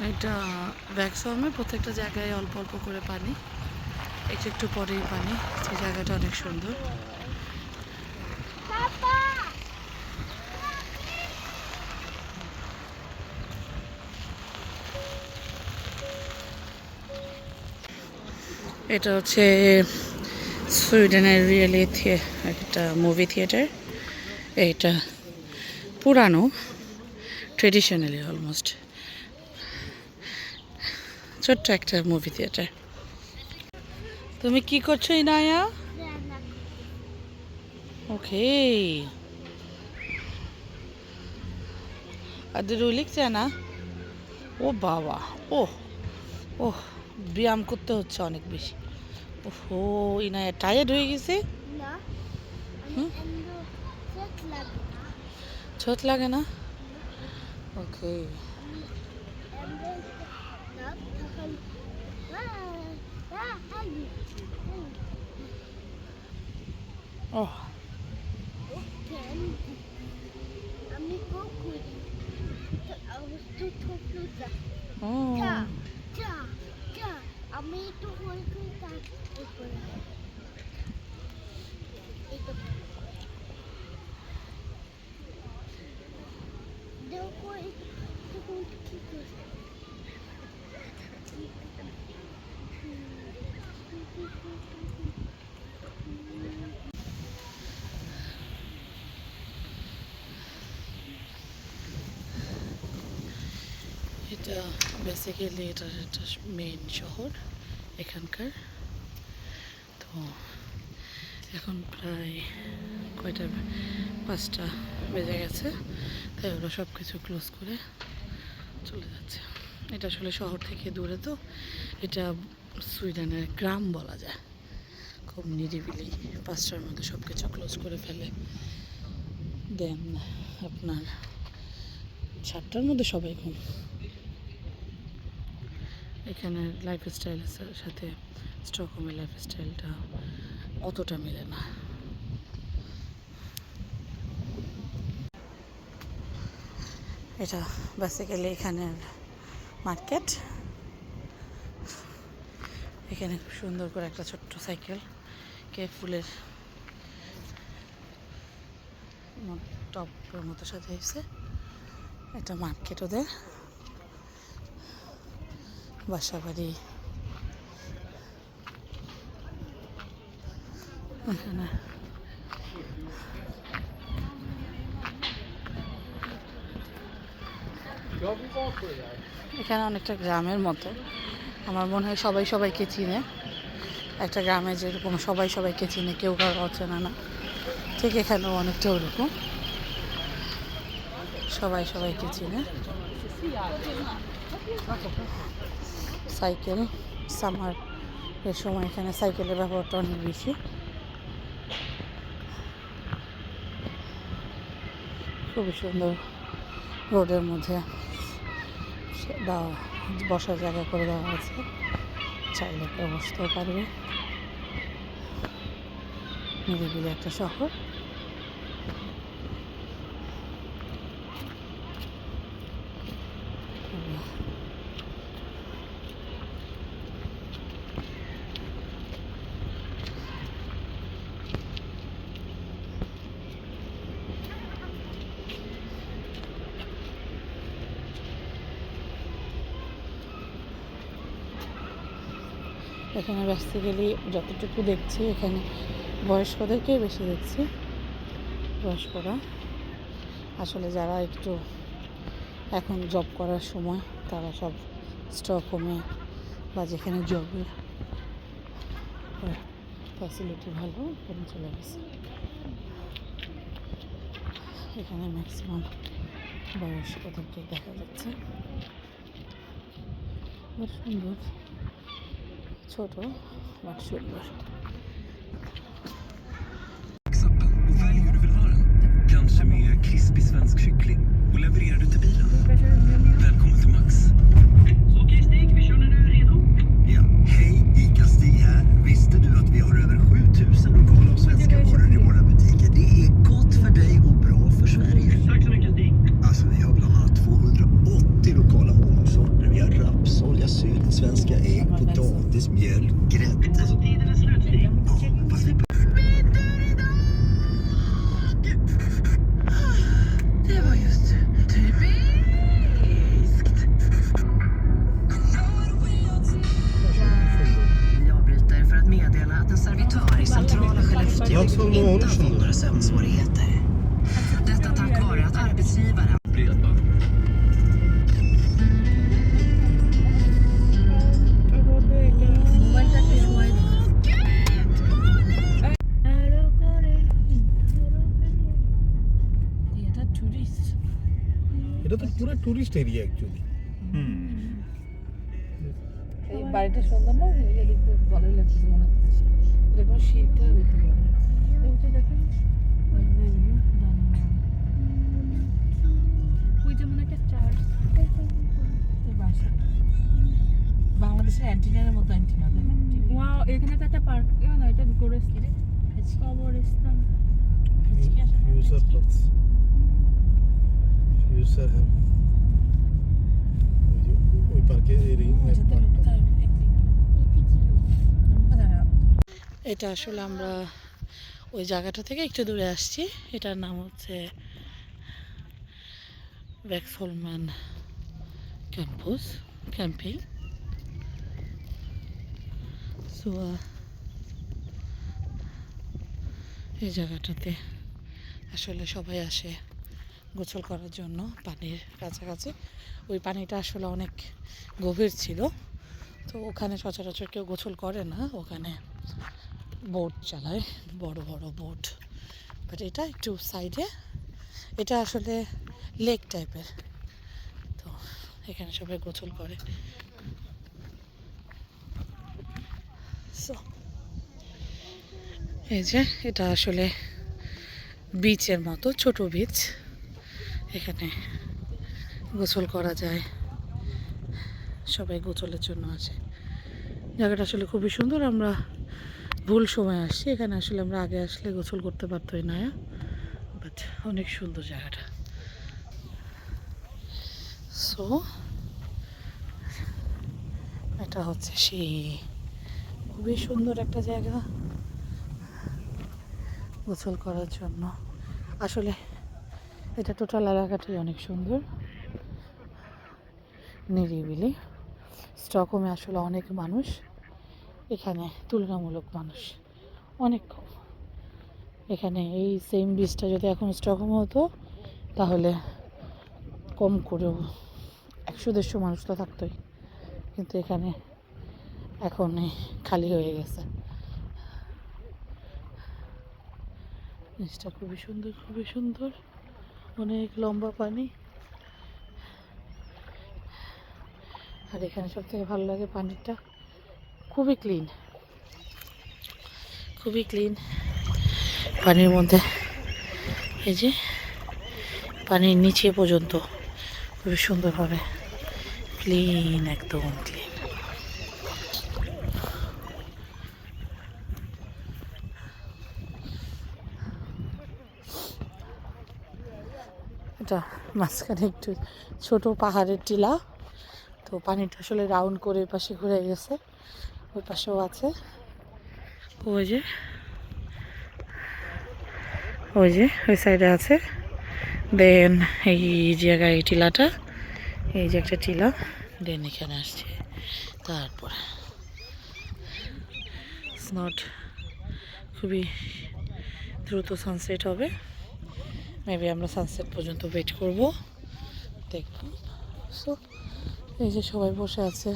এটা ভ্যাক্সহমে প্রত্যেকটা জায়গায় অল্প অল্প করে পানি, একটু একটু পরেই পানি। সেই জায়গাটা অনেক সুন্দর। এটা হচ্ছে সুইডেনের রিয়েলি একটা মুভি থিয়েটার। এটা পুরানো, ট্রেডিশনালি অলমোস্ট ছোট্ট একটা মুভি থিয়েটার। তুমি কি করছো ইনায়া? ওকে, আর লিখছে না? ও বাবা, ও ও ব্যায়াম করতে হচ্ছে অনেক বেশি। ওহো, ইনায়া টায়ার্ড হয়ে গেছে। ছোট লাগে না? ওকে, ও এটা বেসিক্যালি এটা একটা মেইন শহর এখানকার। তো এখন প্রায় কয়টা, 5টা বেজে গেছে, তাই ওরা সব কিছু ক্লোজ করে চলে যাচ্ছে। এটা আসলে শহর থেকে দূরে, তো এটা সুইডেনের গ্রাম বলা যায়। খুব নিরিবিলি, 5টার মধ্যে সব কিছু ক্লোজ করে ফেলে। দেন আপনার 7টার মধ্যে সবাই ঘুম। এখানে লাইফস্টাইলের সাথে স্টকহোমের লাইফস্টাইলটা অতটা মেলে না। এটা বেসিক্যালি এখানের মার্কেট। এখানে খুব সুন্দর করে একটা ছোট্ট সাইকেল কে ফুলের টপের মতো সাজাইছে। এটা মার্কেট ওদের, বাসা বাড়ি। এখানে অনেকটা গ্রামের মতো। আমার মনে হয় সবাই সবাইকে চিনে। একটা গ্রামে যেরকম সবাই সবাইকে চিনে, কেউ কারো অচেনা না, ঠিক এখানেও অনেকটা ওরকম সবাই সবাইকে চিনে। সাইকেল, সামার এর সময় এখানে সাইকেলের ব্যবহারটা অনেক বেশি। খুবই সুন্দর, রোডের মধ্যে বসার জায়গা করে দেওয়া আছে, চাইলে কেউ বসতেও পারবে। নিরিবিলি একটা শহর। এখানে বেসিক্যালি যতটুকু দেখছি, এখানে বয়স্কদেরকেই বেশি দেখছি। বয়স্করা আসলে যারা একটু এখন জব করার সময়, তারা সব স্টকহোমে বা যেখানে জবের ফ্যাসিলিটি ভালো, এখানে চলে গেছে। এখানে ম্যাক্সিমাম বয়স্কদেরকে দেখা যাচ্ছে। খুব সুন্দর, ছোট বাট সুন্দর। Och välj hur du vill ha den. Kanske med krispig svensk kyckling. Och levererar du till bilen. Välkommen till Max. Okej Stig, vi kör när du är redo. Ja, hej, ICA-Stig här. Visste du att vi har över 7000 lokala och svenska varor i våra butiker? Det är gott för dig och bra för Sverige. Tack så mycket Stig. Alltså, vi har bland annat 280 lokala honungssorter. Vi har sydsvenska ägg, potatis, mjölk, grädde. Tiden är slut, Stig. Ja, fast vi... Det var just typiskt. Vi avbryter för att meddela att en servitör i centrala Skellefteå inte har fått några sömnsvårigheter. Detta tack vare att arbetsgivaren Bredband. এটা tourist. এটা তো পুরো tourist area actually. এই বাড়িটা সুন্দর না, এটা দেখতে ভালোই লাগছে মনে হচ্ছে। এটা কোনো শিল্পটা হইতে পারে। ওইটা দেখেন, ওইটা মনে একটা চার্চ। বাংলাদেশের অ্যান্টিনার মতো অ্যান্টিনা দেখেন। ওয়াও, এখানে তো একটা পার্ক, না এটা কবরস্থান। কবরস্থান। ফিউচার প্লাস ফিউচার হ্যাঁ ওই পার্কে এটা আসলে আমরা ওই জায়গাটা থেকে একটু দূরে আসছি। এটার নাম হচ্ছে ভ্যাক্সহোলম্যান ক্যাম্পিং। সো এই জায়গাটাতে আসলে সবাই আসে গোসল করার জন্য পানির কাছাকাছি। ওই পানিটা আসলে অনেক গভীর ছিল, তো ওখানে সচরাচর কেউ গোসল করে না, ওখানে বোট চালায়, বড় বড় বোট। বাট এটা একটু সাইডে, এটা আসলে লেক টাইপের, তো এখানে সবাই গোসল করে। সো এই যে এটা আসলে বিচের মতো, ছোট বিচ, এখানে গোসল করা যায়, সবাই গোসলের জন্য আসে। জায়গাটা আসলে খুবই সুন্দর। আমরা ভুল সময় আসছি, এখানে আসলে আমরা আগে আসলে গোসল করতে পারতোই না, বাট অনেক সুন্দর জায়গাটা। সো এটা হচ্ছে সেই খুবই সুন্দর একটা জায়গা গোসল করার জন্য। আসলে এটা টোটাল এলাকাটাই অনেক সুন্দর, নিরিবিলি। স্টকহোমে আসলে অনেক মানুষ, এখানে তুলনামূলক মানুষ অনেক কম। এখানে এই সেম বিচটা যদি এখন স্টকহোমে হতো তাহলে কম করেও 100-150 মানুষ তো থাকতোই, কিন্তু এখানে এখন খালি হয়ে গেছে। জিনিসটা খুবই সুন্দর, খুবই সুন্দর, অনেক লম্বা পানি। আর এখানে সব থেকে ভালো লাগে পানিটা খুবই ক্লিন, খুবই ক্লিন। পানির মধ্যে এই যে পানির নিচে পর্যন্ত খুবই সুন্দরভাবে ক্লিন, একদম ক্লিন। এটা মাঝখানে একটু ছোট পাহাড়ের টিলা, তো পানিটা আসলে রাউন্ড করে ওই পাশে ঘুরে গেছে, ওই পাশেও আছে। ওই যে ওই সাইডে আছে। দেন এই জায়গায় এই টিলাটা, এই যে একটা টিলা, দেন এখানে আসছে। তারপর নট খুবই দ্রুত সানসেট হবে, মেবি আমরা সানসেট পর্যন্ত ওয়েট করব, দেখব। সো এই যে সবাই বসে আছে,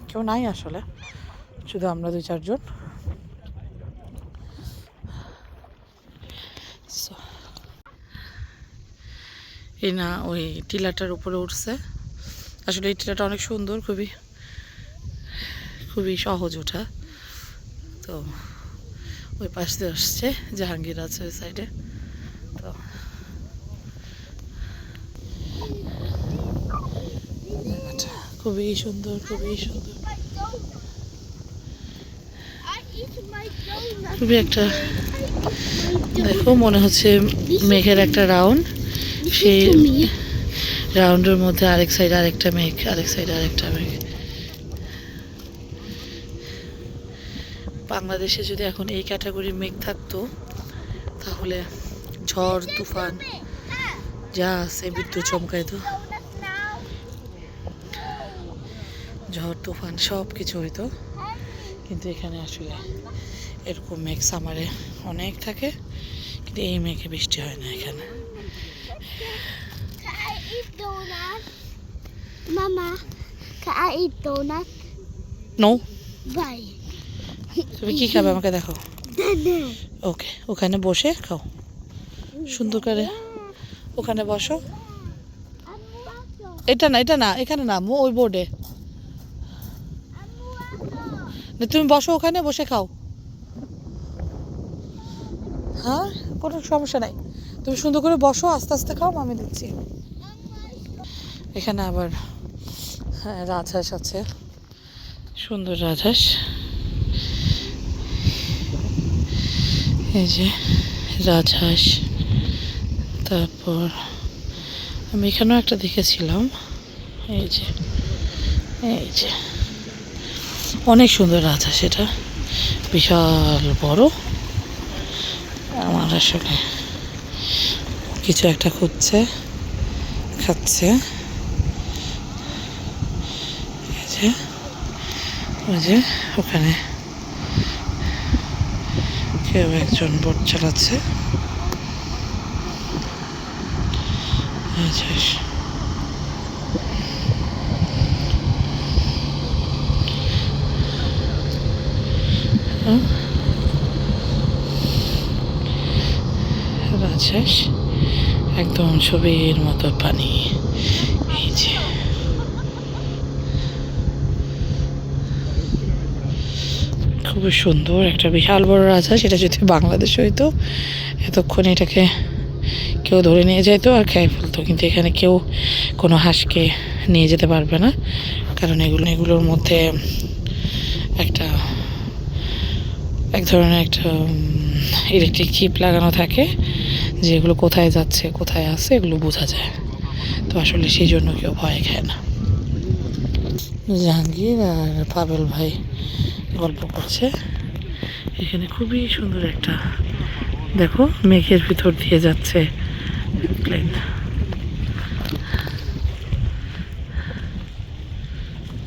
কেউ নাই আসলে, শুধু আমরা 2-4 জন। সো এই না ওই টিলাটার উপরে উঠছে। আসলে এই টিলাটা অনেক সুন্দর, খুবই খুবই সহজ ওঠা। তো ওই পাশ দিয়ে আসছে, জাহাঙ্গীর আছে ওই সাইডে। তো খুবই সুন্দর, খুবই সুন্দর, খুবই একটা, দেখো মনে হচ্ছে মেঘের একটা রাউন্ড, সেই রাউন্ডের মধ্যে আরেক সাইডে আরেকটা মেঘ, আরেক সাইডে আরেকটা মেঘ। বাংলাদেশে যদি এখন এই ক্যাটাগরির মেঘ থাকতো তাহলে ঝড় তুফান যা আছে বিদ্যুৎ চমকাইতো, ঝড় তুফান সব কিছু হইতো। কিন্তু এখানে আসলে এরকম মেঘ সামারে অনেক থাকে, কিন্তু এই মেঘে বৃষ্টি হয় না এখানে। Can I eat donut? Mama, can I eat donut? No, Bye. তুমি কি খাবে আমাকে দেখো। Donut. ওকে, ওখানে বসে খাও সুন্দর করে, ওখানে বসো। এটা না, এটা না, এখানে না, ওই বোর্ডে তুমি বসো, ওখানে বসে খাও। হ্যাঁ, কোনো সমস্যা নাই, তুমি সুন্দর করে বসো, আস্তে আস্তে খাও, আমি দিচ্ছি। এখানে আবার হ্যাঁ রাজহাঁস আছে, সুন্দর রাজহাঁস। এই যে রাজহাঁস, তারপর আমি এখানেও একটা দেখেছিলাম, এই যে এই যে অনেক সুন্দর রাজহাঁস, এটা বিশাল বড়। আমার আসলে কিছু একটা খুঁজছে, খাচ্ছে। এই যে ওই যে ওখানে কেউ একজন বোট চালাচ্ছে। রাজহাঁস রাজহাঁস একদম ছবির মতো পানি। এই যে খুবই সুন্দর একটা বিশাল বড় রাজহাঁস। এটা যদি বাংলাদেশ হইতো এতক্ষণ এটাকে কেউ ধরে নিয়ে যেত আর খেয়ে ফেলতো, কিন্তু এখানে কেউ কোনো হাঁসকে নিয়ে যেতে পারবে না, কারণ এগুলোর মধ্যে এক ধরনের একটা ইলেকট্রিক চিপ লাগানো থাকে, যে এগুলো কোথায় যাচ্ছে কোথায় আছে এগুলো বোঝা যায়। তো আসলে সেই জন্য কেউ ভয় খায় না। জাহাঙ্গীর আর পাবেল ভাই গল্প করছে। এখানে খুবই সুন্দর একটা, দেখো মেঘের ভিতর দিয়ে যাচ্ছে প্লেন।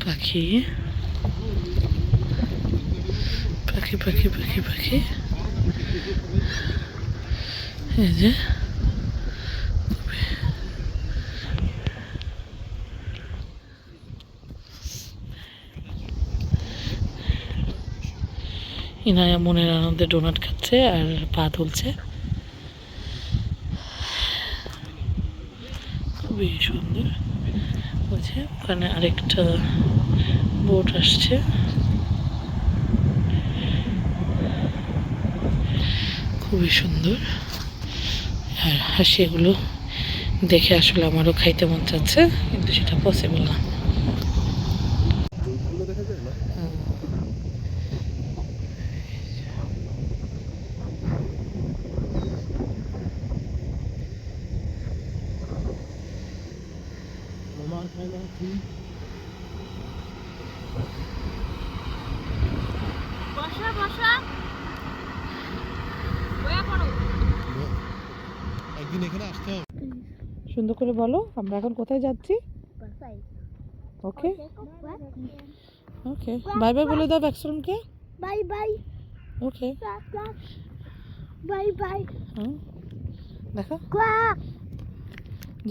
পাখি পাখি পাখি পাখি পাখি, এই যে ইনায়া মনের আনন্দে ডোনাট খাচ্ছে আর পা তুলছে, খুবই সুন্দর। বুঝে ওখানে আরেকটা বোট আসছে, খুবই সুন্দর। আর হাসি এগুলো দেখে আসলে আমারও খাইতে মন চাচ্ছে, কিন্তু সেটা পসিবল না। বসা বসা বয়া করো। একদিন এখানে আসতে হবে। সুন্দর করে বলো আমরা এখন কোথায় যাচ্ছি। ওকে ওকে, বাই বাই বলে দাও ব্যাকস্ট্রমকে। Bye bye. ওকে, Bye bye. দেখো Quack.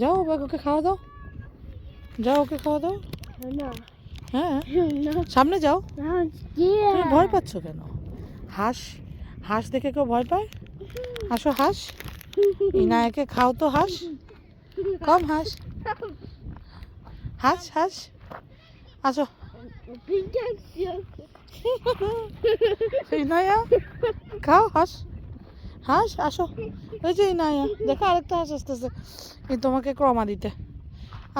যাও, ওকে খাওয়া দাও, যাও ওকে খাওয়া দাও। No. হ্যাঁ No. সামনে যাও। No. তুমি Yeah. ভয় পাচ্ছ কেন? হাঁস, হাঁস দেখে কেউ ভয় পায়? আসো হাঁস, ইনায়াকে খাও তো হাঁস, কম হাঁস, হাঁস হাঁস, আসো ইনায়া খাও হাঁস, হাঁস আসো। ওই যে ইনায়া দেখো আরেকটা হাঁস আসতেছে, এই তোমাকে ক্রমা দিতে।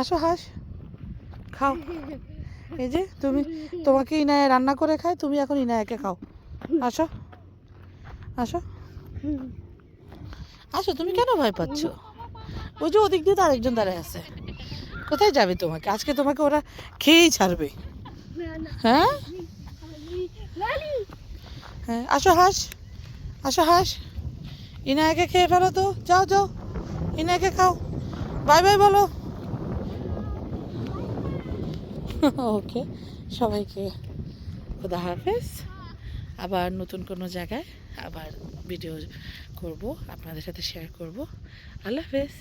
আসো হাঁস খাও। এই যে তোমাকে ইনায়া রান্না করে খায়, তুমি এখন ইনায়াকে খাও। আসো আসো আসো, তুমি কেন ভয় পাচ্ছ? ওই যে ওদিক দিয়ে তো আরেকজন দাঁড়ায় আছে, কোথায় যাবে তোমাকে? আজকে তোমাকে ওরা খেয়েই ছাড়বে। হ্যাঁ হ্যাঁ, আসো হাঁস, আসো হাঁস। ইনায়াকে খেয়ে ফেলো তো, যাও যাও, ইনায়াকে খাও। বাই বাই বলো। ওকে, সবাইকে খোদা হাফেজ। আবার নতুন কোনো জায়গায় আবার ভিডিও করব, আপনাদের সাথে শেয়ার করব। আল্লাহ হাফেজ।